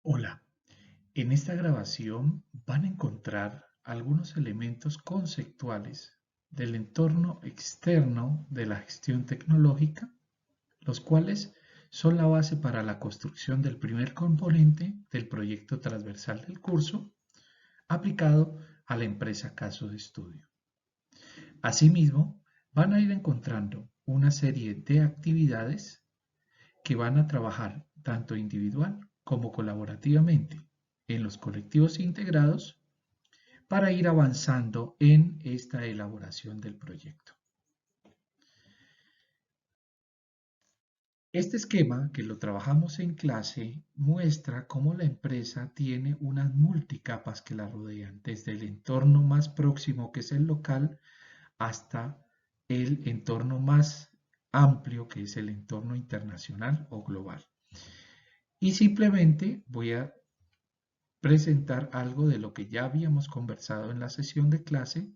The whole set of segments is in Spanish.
Hola, en esta grabación van a encontrar algunos elementos conceptuales del entorno externo de la gestión tecnológica, los cuales son la base para la construcción del primer componente del proyecto transversal del curso aplicado a la empresa caso de estudio. Asimismo, van a ir encontrando una serie de actividades que van a trabajar tanto individual como colaborativamente en los colectivos integrados para ir avanzando en esta elaboración del proyecto. Este esquema, que lo trabajamos en clase, muestra cómo la empresa tiene unas multicapas que la rodean, desde el entorno más próximo, que es el local, hasta el entorno más amplio, que es el entorno internacional o global. Y simplemente voy a presentar algo de lo que ya habíamos conversado en la sesión de clase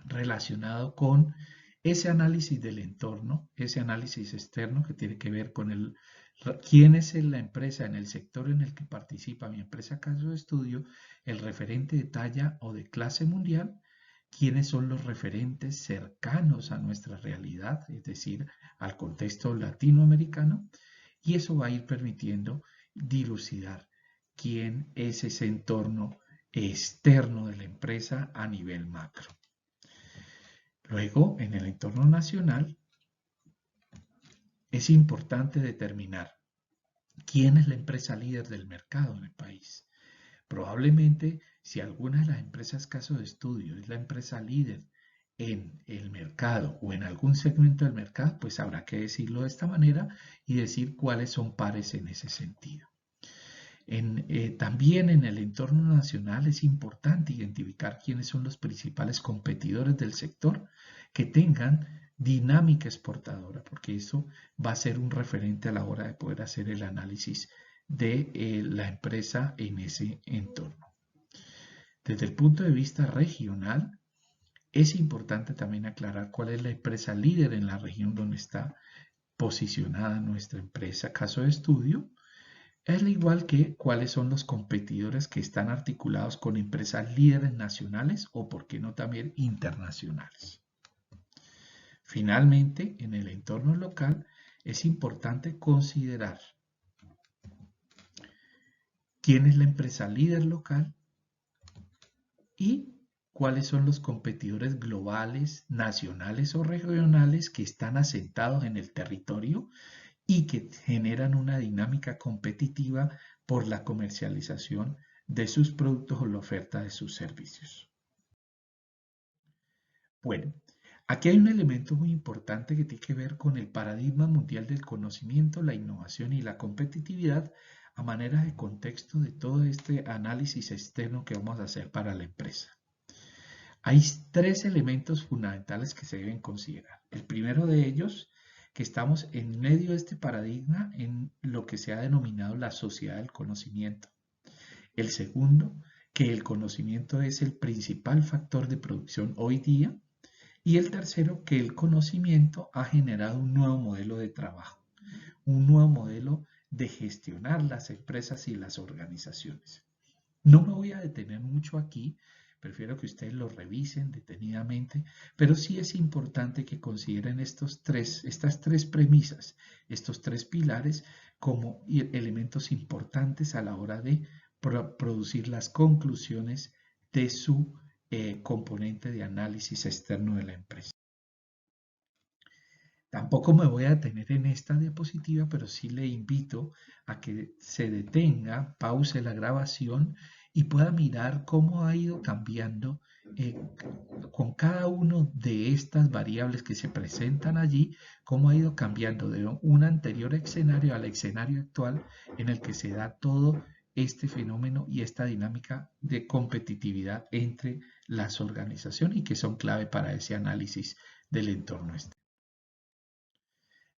relacionado con ese análisis del entorno, ese análisis externo que tiene que ver con quién es la empresa en el sector en el que participa mi empresa caso de estudio, el referente de talla o de clase mundial, quiénes son los referentes cercanos a nuestra realidad, es decir, al contexto latinoamericano, y eso va a ir permitiendo dilucidar quién es ese entorno externo de la empresa a nivel macro. Luego, en el entorno nacional, es importante determinar quién es la empresa líder del mercado en el país. Probablemente, si alguna de las empresas caso de estudio es la empresa líder en el mercado o en algún segmento del mercado, pues habrá que decirlo de esta manera y decir cuáles son pares en ese sentido. También en el entorno nacional es importante identificar quiénes son los principales competidores del sector que tengan dinámica exportadora, porque eso va a ser un referente a la hora de poder hacer el análisis de la empresa en ese entorno. Desde el punto de vista regional, es importante también aclarar cuál es la empresa líder en la región donde está posicionada nuestra empresa caso de estudio, al igual que cuáles son los competidores que están articulados con empresas líderes nacionales o, por qué no, también internacionales. Finalmente, en el entorno local es importante considerar quién es la empresa líder local y cuáles son los competidores globales, nacionales o regionales que están asentados en el territorio y que generan una dinámica competitiva por la comercialización de sus productos o la oferta de sus servicios. Bueno, aquí hay un elemento muy importante que tiene que ver con el paradigma mundial del conocimiento, la innovación y la competitividad a manera de contexto de todo este análisis externo que vamos a hacer para la empresa. Hay tres elementos fundamentales que se deben considerar. El primero de ellos, que estamos en medio de este paradigma en lo que se ha denominado la sociedad del conocimiento. El segundo, que el conocimiento es el principal factor de producción hoy día. Y el tercero, que el conocimiento ha generado un nuevo modelo de trabajo, un nuevo modelo de gestionar las empresas y las organizaciones. No me voy a detener mucho aquí, prefiero que ustedes lo revisen detenidamente, pero sí es importante que consideren estas tres premisas, estos tres pilares como elementos importantes a la hora de producir las conclusiones de su componente de análisis externo de la empresa. Tampoco me voy a detener en esta diapositiva, pero sí le invito a que se detenga, pause la grabación y pueda mirar cómo ha ido cambiando con cada una de estas variables que se presentan allí, cómo ha ido cambiando de un anterior escenario al escenario actual en el que se da todo este fenómeno y esta dinámica de competitividad entre las organizaciones y que son clave para ese análisis del entorno externo.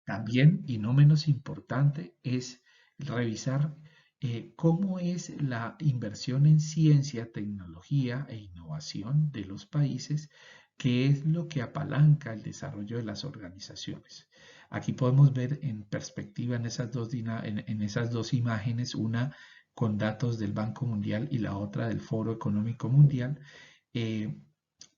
También, y no menos importante, es revisar cómo es la inversión en ciencia, tecnología e innovación de los países, qué es lo que apalanca el desarrollo de las organizaciones. Aquí podemos ver en perspectiva en esas dos imágenes una con datos del Banco Mundial y la otra del Foro Económico Mundial,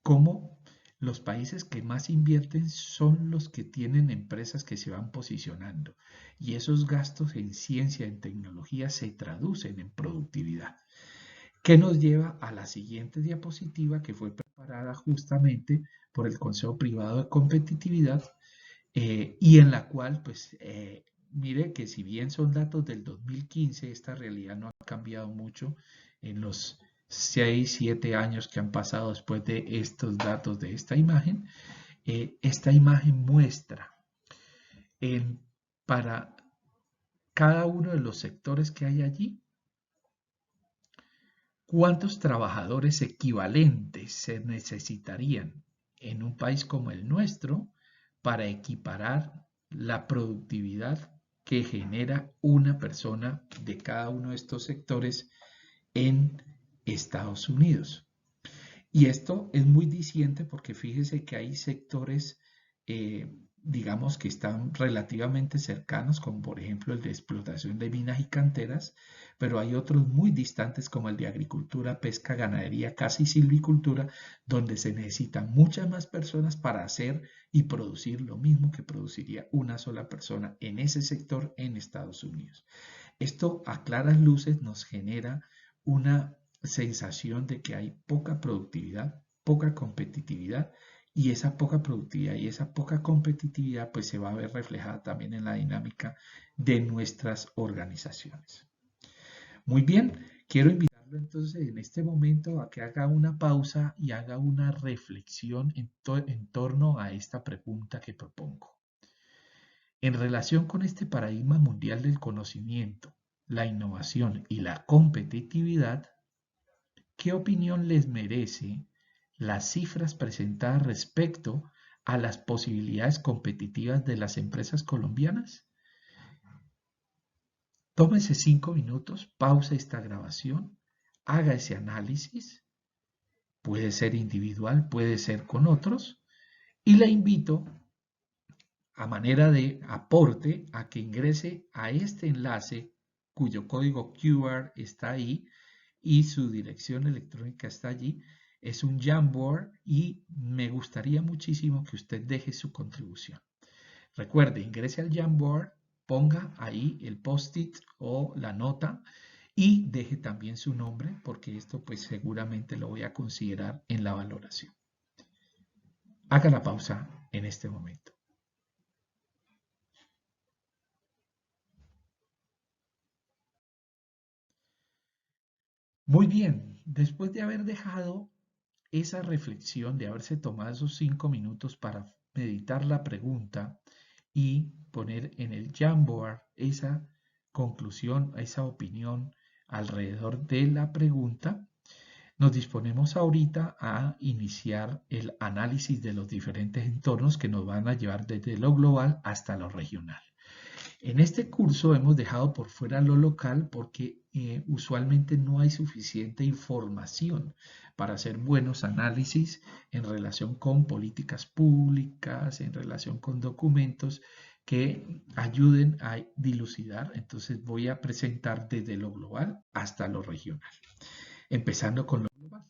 cómo los países que más invierten son los que tienen empresas que se van posicionando y esos gastos en ciencia, en tecnología se traducen en productividad. ¿Qué nos lleva a la siguiente diapositiva que fue preparada justamente por el Consejo Privado de Competitividad y en la cual, pues, mire que si bien son datos del 2015, esta realidad no ha cambiado mucho en los 6, 7 años que han pasado después de estos datos de esta imagen. Esta imagen muestra para cada uno de los sectores que hay allí, ¿cuántos trabajadores equivalentes se necesitarían en un país como el nuestro para equiparar la productividad que genera una persona de cada uno de estos sectores en Estados Unidos? Y esto es muy diciente porque fíjese que hay sectores, digamos, que están relativamente cercanos, como por ejemplo el de explotación de minas y canteras, pero hay otros muy distantes como el de agricultura, pesca, ganadería, caza y silvicultura, donde se necesitan muchas más personas para hacer y producir lo mismo que produciría una sola persona en ese sector en Estados Unidos. Esto a claras luces nos genera una sensación de que hay poca productividad, poca competitividad y esa poca productividad y esa poca competitividad pues se va a ver reflejada también en la dinámica de nuestras organizaciones. Muy bien, quiero invitarlo entonces en este momento a que haga una pausa y haga una reflexión en torno a esta pregunta que propongo. En relación con este paradigma mundial del conocimiento, la innovación y la competitividad, ¿qué opinión les merece las cifras presentadas respecto a las posibilidades competitivas de las empresas colombianas? Tómese 5 minutos, pausa esta grabación, haga ese análisis, puede ser individual, puede ser con otros, y le invito a manera de aporte a que ingrese a este enlace cuyo código QR está ahí y su dirección electrónica está allí. Es un Jamboard y me gustaría muchísimo que usted deje su contribución. Recuerde, ingrese al Jamboard, ponga ahí el post-it o la nota y deje también su nombre porque esto pues seguramente lo voy a considerar en la valoración. Haga la pausa en este momento. Muy bien, después de haber dejado esa reflexión, de haberse tomado esos 5 minutos para meditar la pregunta y poner en el Jamboard esa conclusión, esa opinión alrededor de la pregunta, nos disponemos ahorita a iniciar el análisis de los diferentes entornos que nos van a llevar desde lo global hasta lo regional. En este curso hemos dejado por fuera lo local porque usualmente no hay suficiente información para hacer buenos análisis en relación con políticas públicas, en relación con documentos que ayuden a dilucidar. Entonces voy a presentar desde lo global hasta lo regional, empezando con lo global.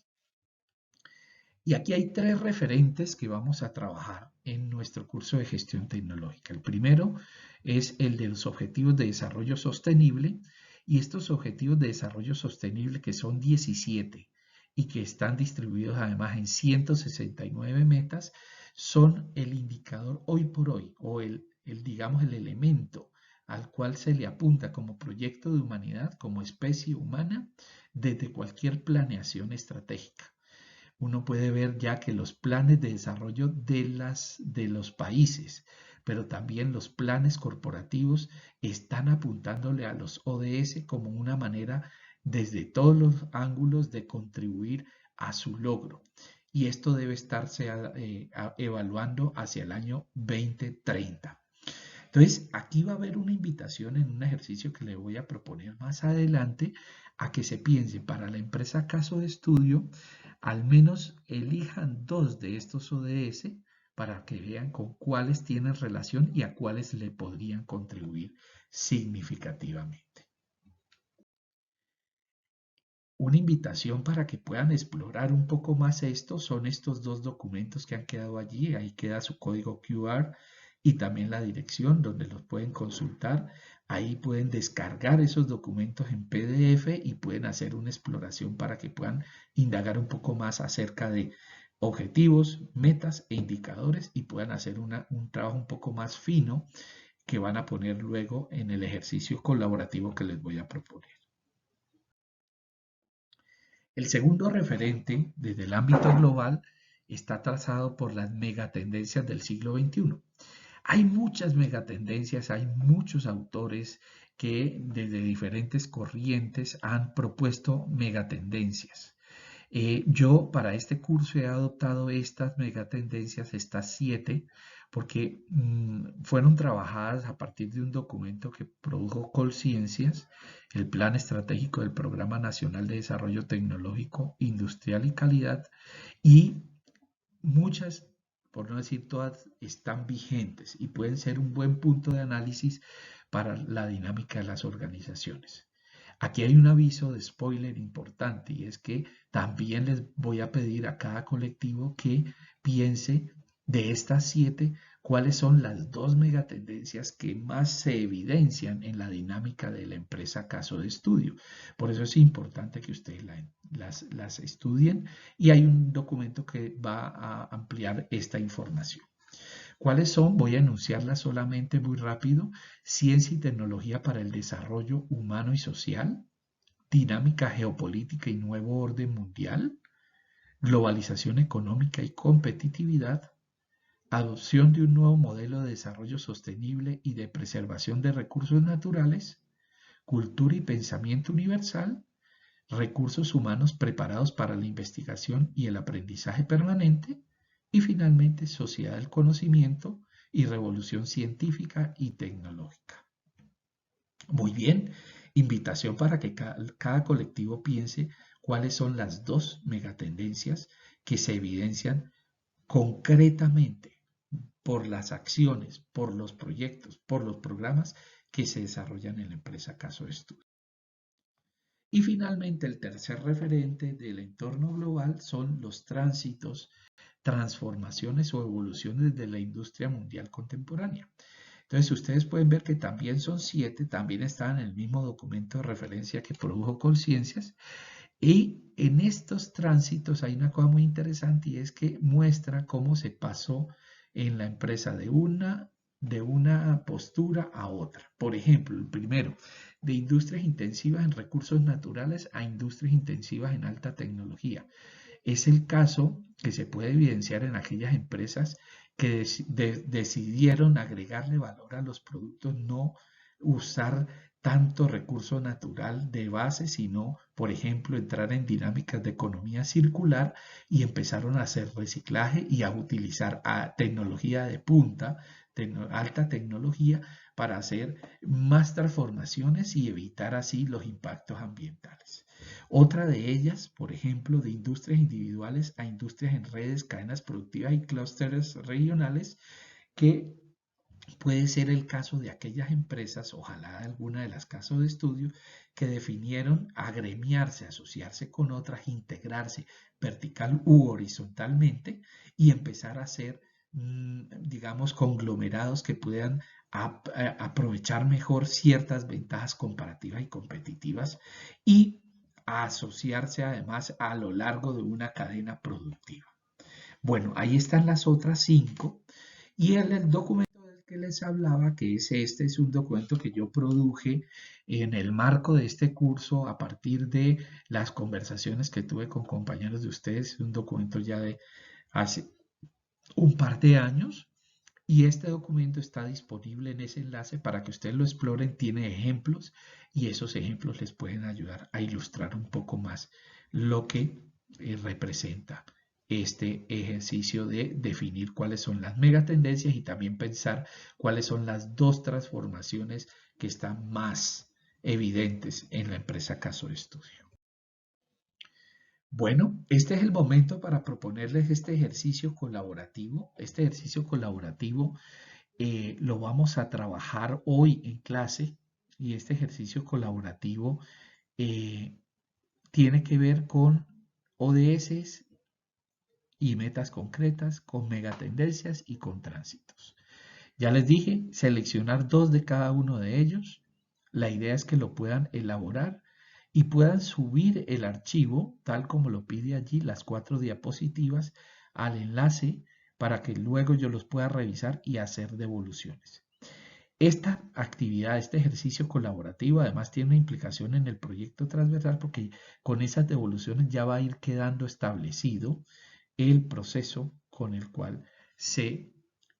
Y aquí hay 3 referentes que vamos a trabajar en nuestro curso de gestión tecnológica. El primero es el de los objetivos de desarrollo sostenible y estos objetivos de desarrollo sostenible que son 17 y que están distribuidos además en 169 metas son el indicador hoy por hoy o digamos el elemento al cual se le apunta como proyecto de humanidad, como especie humana, desde cualquier planeación estratégica. Uno puede ver ya que los planes de desarrollo de los países, pero también los planes corporativos están apuntándole a los ODS como una manera desde todos los ángulos de contribuir a su logro. Y esto debe estarse evaluando hacia el año 2030. Entonces, aquí va a haber una invitación en un ejercicio que le voy a proponer más adelante a que se piense para la empresa caso de estudio, al menos elijan 2 de estos ODS para que vean con cuáles tienen relación y a cuáles le podrían contribuir significativamente. una invitación para que puedan explorar un poco más esto son estos dos documentos que han quedado allí. Ahí queda su código QR y también la dirección donde los pueden consultar. Ahí pueden descargar esos documentos en PDF y pueden hacer una exploración para que puedan indagar un poco más acerca de objetivos, metas e indicadores y puedan hacer un trabajo un poco más fino que van a poner luego en el ejercicio colaborativo que les voy a proponer. El segundo referente desde el ámbito global está trazado por las megatendencias del siglo XXI. Hay muchas megatendencias, hay muchos autores que desde diferentes corrientes han propuesto megatendencias. Yo para este curso he adoptado estas megatendencias, estas 7, porque fueron trabajadas a partir de un documento que produjo Colciencias, el Plan Estratégico del Programa Nacional de Desarrollo Tecnológico, Industrial y Calidad, y muchas, por no decir todas, están vigentes y pueden ser un buen punto de análisis para la dinámica de las organizaciones. Aquí hay un aviso de spoiler importante y es que también les voy a pedir a cada colectivo que piense de estas 7 cuáles son las 2 megatendencias que más se evidencian en la dinámica de la empresa caso de estudio. Por eso es importante que ustedes las estudien y hay un documento que va a ampliar esta información. ¿Cuáles son? Voy a enunciarlas solamente muy rápido. Ciencia y tecnología para el desarrollo humano y social, dinámica geopolítica y nuevo orden mundial, globalización económica y competitividad, adopción de un nuevo modelo de desarrollo sostenible y de preservación de recursos naturales, cultura y pensamiento universal, recursos humanos preparados para la investigación y el aprendizaje permanente, y finalmente sociedad del conocimiento y revolución científica y tecnológica. Muy bien, invitación para que cada colectivo piense cuáles son las 2 megatendencias que se evidencian concretamente por las acciones, por los proyectos, por los programas que se desarrollan en la empresa caso de estudio. Y finalmente, el tercer referente del entorno global son los tránsitos, transformaciones o evoluciones de la industria mundial contemporánea. Entonces, ustedes pueden ver que también son 7, también están en el mismo documento de referencia que produjo Colciencias. Y en estos tránsitos hay una cosa muy interesante y es que muestra cómo se pasó en la empresa de una postura a otra. Por ejemplo, el primero, de industrias intensivas en recursos naturales a industrias intensivas en alta tecnología. Es el caso que se puede evidenciar en aquellas empresas que decidieron agregarle valor a los productos, no usar tanto recurso natural de base, sino, por ejemplo, entrar en dinámicas de economía circular y empezaron a hacer reciclaje y a utilizar tecnología de punta, alta tecnología, para hacer más transformaciones y evitar así los impactos ambientales. Otra de ellas, por ejemplo, de industrias individuales a industrias en redes, cadenas productivas y clústeres regionales, que puede ser el caso de aquellas empresas, ojalá alguna de las casos de estudio, que definieron agremiarse, asociarse con otras, integrarse vertical u horizontalmente y empezar a hacer, digamos, conglomerados que puedan aprovechar mejor ciertas ventajas comparativas y competitivas y a asociarse además a lo largo de una cadena productiva. Bueno, ahí están las otras 5 y el documento del que les hablaba, que es un documento que yo produje en el marco de este curso a partir de las conversaciones que tuve con compañeros de ustedes, es un documento ya de hace un par de años. Y este documento está disponible en ese enlace para que ustedes lo exploren. Tiene ejemplos y esos ejemplos les pueden ayudar a ilustrar un poco más lo que representa este ejercicio de definir cuáles son las megatendencias y también pensar cuáles son las 2 transformaciones que están más evidentes en la empresa caso de estudio. Bueno, este es el momento para proponerles este ejercicio colaborativo. Este ejercicio colaborativo lo vamos a trabajar hoy en clase y este ejercicio colaborativo tiene que ver con ODS y metas concretas, con megatendencias y con tránsitos. Ya les dije, seleccionar 2 de cada uno de ellos. La idea es que lo puedan elaborar y puedan subir el archivo, tal como lo pide allí, las 4 diapositivas, al enlace para que luego yo los pueda revisar y hacer devoluciones. Esta actividad, este ejercicio colaborativo, además tiene una implicación en el proyecto transversal porque con esas devoluciones ya va a ir quedando establecido el proceso con el cual se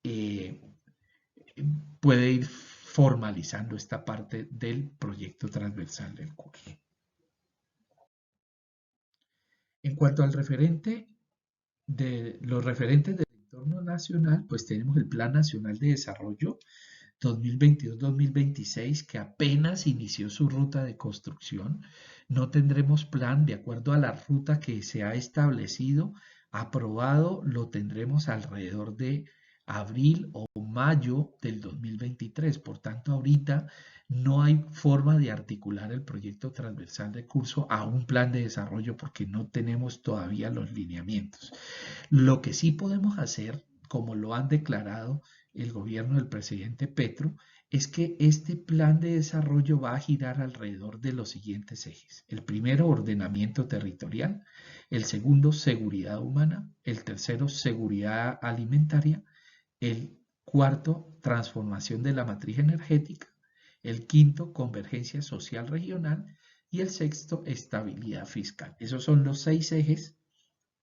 eh, puede ir formalizando esta parte del proyecto transversal del curso. En cuanto al referente de los referentes del entorno nacional, pues tenemos el Plan Nacional de Desarrollo 2022-2026 que apenas inició su ruta de construcción. No tendremos plan de acuerdo a la ruta que se ha establecido. Aprobado lo tendremos alrededor de abril o mayo del 2023. Por tanto, ahorita no hay forma de articular el proyecto transversal de curso a un plan de desarrollo porque no tenemos todavía los lineamientos. Lo que sí podemos hacer, como lo han declarado el gobierno del presidente Petro, es que este plan de desarrollo va a girar alrededor de los siguientes ejes. El primero, ordenamiento territorial. El segundo, seguridad humana. El tercero, seguridad alimentaria. El cuarto, transformación de la matriz energética. El quinto, convergencia social regional. Y el sexto, estabilidad fiscal. Esos son los 6 ejes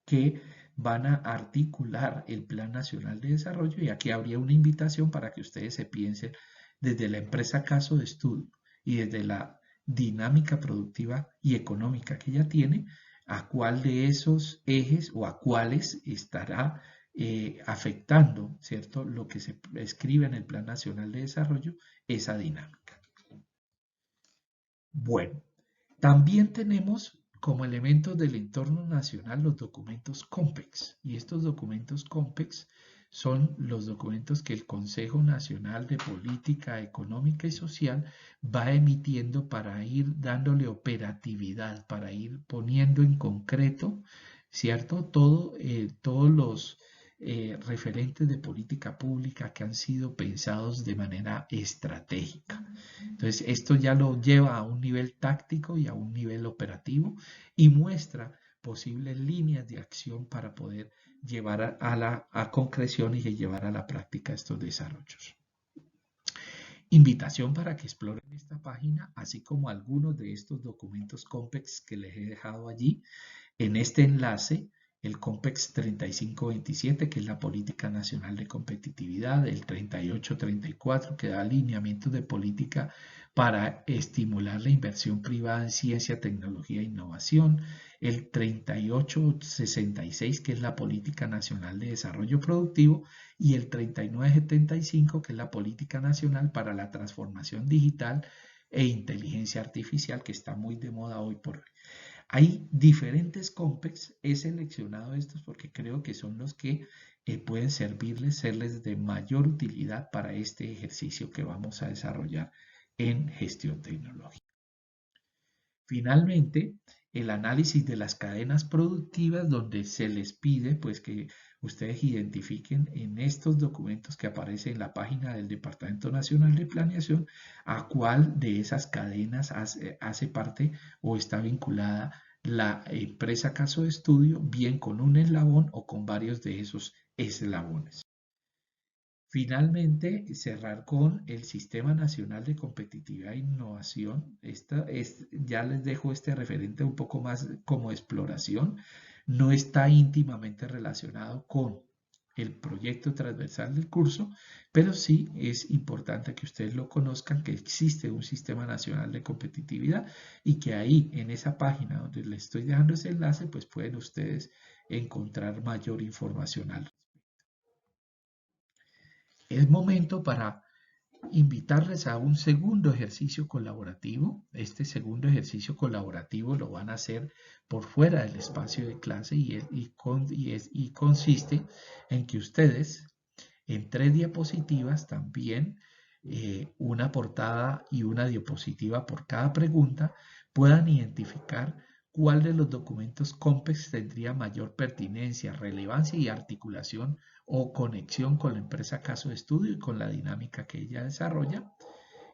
que van a articular el Plan Nacional de Desarrollo y aquí habría una invitación para que ustedes se piensen desde la empresa caso de estudio y desde la dinámica productiva y económica que ella tiene, a cuál de esos ejes o a cuáles estará afectando, ¿cierto? Lo que se escribe en el Plan Nacional de Desarrollo, esa dinámica. Bueno, también tenemos como elementos del entorno nacional los documentos COMPEX. Y estos documentos COMPEX son los documentos que el Consejo Nacional de Política Económica y Social va emitiendo para ir dándole operatividad, para ir poniendo en concreto, ¿cierto? Todos los referentes de política pública que han sido pensados de manera estratégica. Entonces, esto ya lo lleva a un nivel táctico y a un nivel operativo y muestra posibles líneas de acción para poder llevar a concreción y llevar a la práctica estos desarrollos. Invitación para que exploren esta página, así como algunos de estos documentos COMPEX que les he dejado allí en este enlace, el COMPEX 3527, que es la Política Nacional de Competitividad, el 3834, que da alineamientos de política para estimular la inversión privada en ciencia, tecnología e innovación, el 3866, que es la Política Nacional de Desarrollo Productivo, y el 3975, que es la Política Nacional para la Transformación Digital e Inteligencia Artificial, que está muy de moda hoy por hoy. Hay diferentes COMPEX, he seleccionado estos porque creo que son los que pueden serles de mayor utilidad para este ejercicio que vamos a desarrollar en gestión tecnológica. Finalmente, el análisis de las cadenas productivas donde se les pide pues que ustedes identifiquen en estos documentos que aparecen en la página del Departamento Nacional de Planeación a cuál de esas cadenas hace parte o está vinculada la empresa caso de estudio, bien con un eslabón o con varios de esos eslabones. Finalmente, cerrar con el Sistema Nacional de Competitividad e Innovación. Ya les dejo este referente un poco más como exploración. No está íntimamente relacionado con el proyecto transversal del curso, pero sí es importante que ustedes lo conozcan, que existe un Sistema Nacional de Competitividad y que ahí en esa página donde les estoy dejando ese enlace, pues pueden ustedes encontrar mayor información al respecto. Es momento para invitarles a un segundo ejercicio colaborativo. Este segundo ejercicio colaborativo lo van a hacer por fuera del espacio de clase y consiste en que ustedes en 3 diapositivas también, una portada y una diapositiva por cada pregunta, puedan identificar cuál de los documentos COMPEX tendría mayor pertinencia, relevancia y articulación o conexión con la empresa caso de estudio y con la dinámica que ella desarrolla.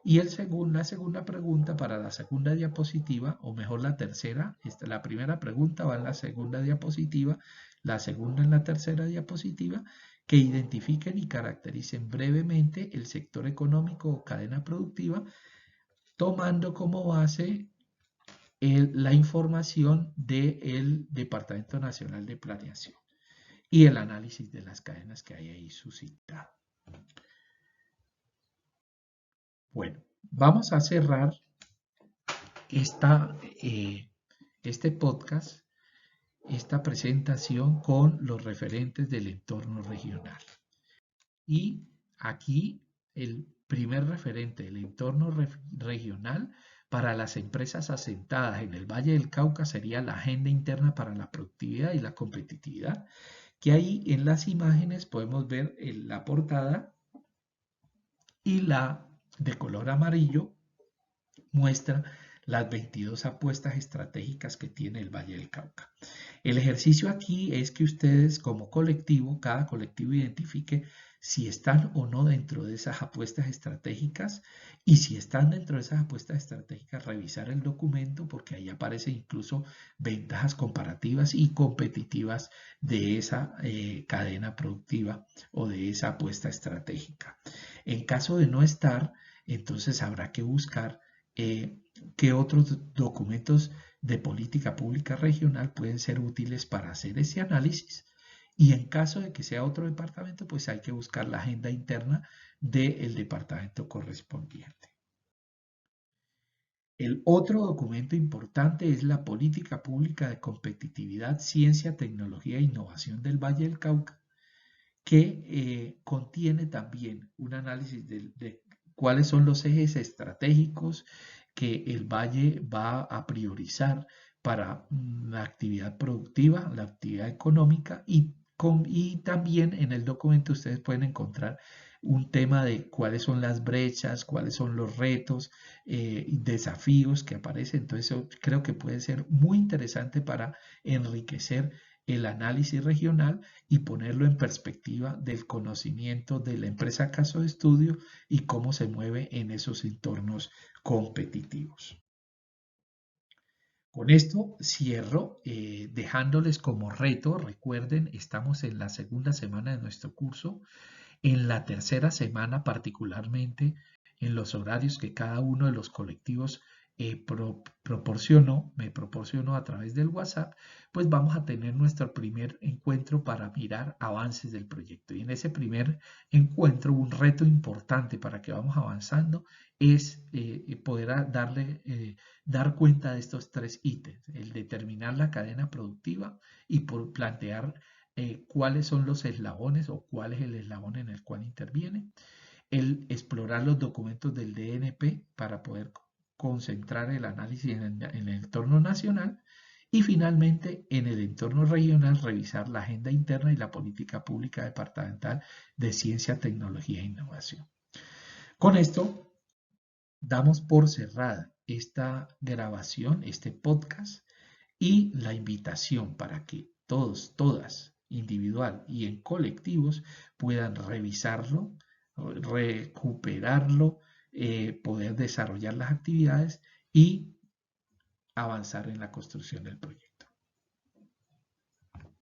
Y la segunda pregunta para la segunda diapositiva, o mejor la tercera, la primera pregunta va en la segunda diapositiva, la segunda en la tercera diapositiva, que identifiquen y caractericen brevemente el sector económico o cadena productiva, tomando como base la información del Departamento Nacional de Planeación y el análisis de las cadenas que hay ahí suscitado. Bueno, vamos a cerrar este podcast, esta presentación con los referentes del entorno regional. Y aquí el primer referente del entorno regional para las empresas asentadas en el Valle del Cauca sería la Agenda Interna para la Productividad y la Competitividad, que ahí en las imágenes podemos ver la portada y la de color amarillo muestra las 22 apuestas estratégicas que tiene el Valle del Cauca. El ejercicio aquí es que ustedes como colectivo, cada colectivo identifique si están o no dentro de esas apuestas estratégicas y si están dentro de esas apuestas estratégicas, revisar el documento porque ahí aparecen incluso ventajas comparativas y competitivas de esa cadena productiva o de esa apuesta estratégica. En caso de no estar, entonces habrá que buscar qué otros documentos de política pública regional pueden ser útiles para hacer ese análisis. Y en caso de que sea otro departamento, pues hay que buscar la agenda interna del departamento correspondiente. El otro documento importante es la Política Pública de Competitividad, Ciencia, Tecnología e Innovación del Valle del Cauca, que contiene también un análisis de cuáles son los ejes estratégicos que el Valle va a priorizar para la actividad productiva, la actividad económica y también en el documento ustedes pueden encontrar un tema de cuáles son las brechas, cuáles son los retos, desafíos que aparecen. Entonces eso creo que puede ser muy interesante para enriquecer el análisis regional y ponerlo en perspectiva del conocimiento de la empresa caso de estudio y cómo se mueve en esos entornos competitivos. Con esto cierro dejándoles como reto, recuerden, estamos en la segunda semana de nuestro curso, en la tercera semana particularmente en los horarios que cada uno de los colectivos me proporcionó a través del WhatsApp, pues vamos a tener nuestro primer encuentro para mirar avances del proyecto. Y en ese primer encuentro, un reto importante para que vamos avanzando es poder dar cuenta de estos tres ítems, el determinar la cadena productiva y por plantear cuáles son los eslabones o cuál es el eslabón en el cual interviene, el explorar los documentos del DNP para poder concentrar el análisis en el entorno nacional y finalmente en el entorno regional revisar la agenda interna y la política pública departamental de ciencia, tecnología e innovación. Con esto damos por cerrada esta grabación, este podcast y la invitación para que todos, todas, individual y en colectivos puedan revisarlo, recuperarlo, poder desarrollar las actividades y avanzar en la construcción del proyecto.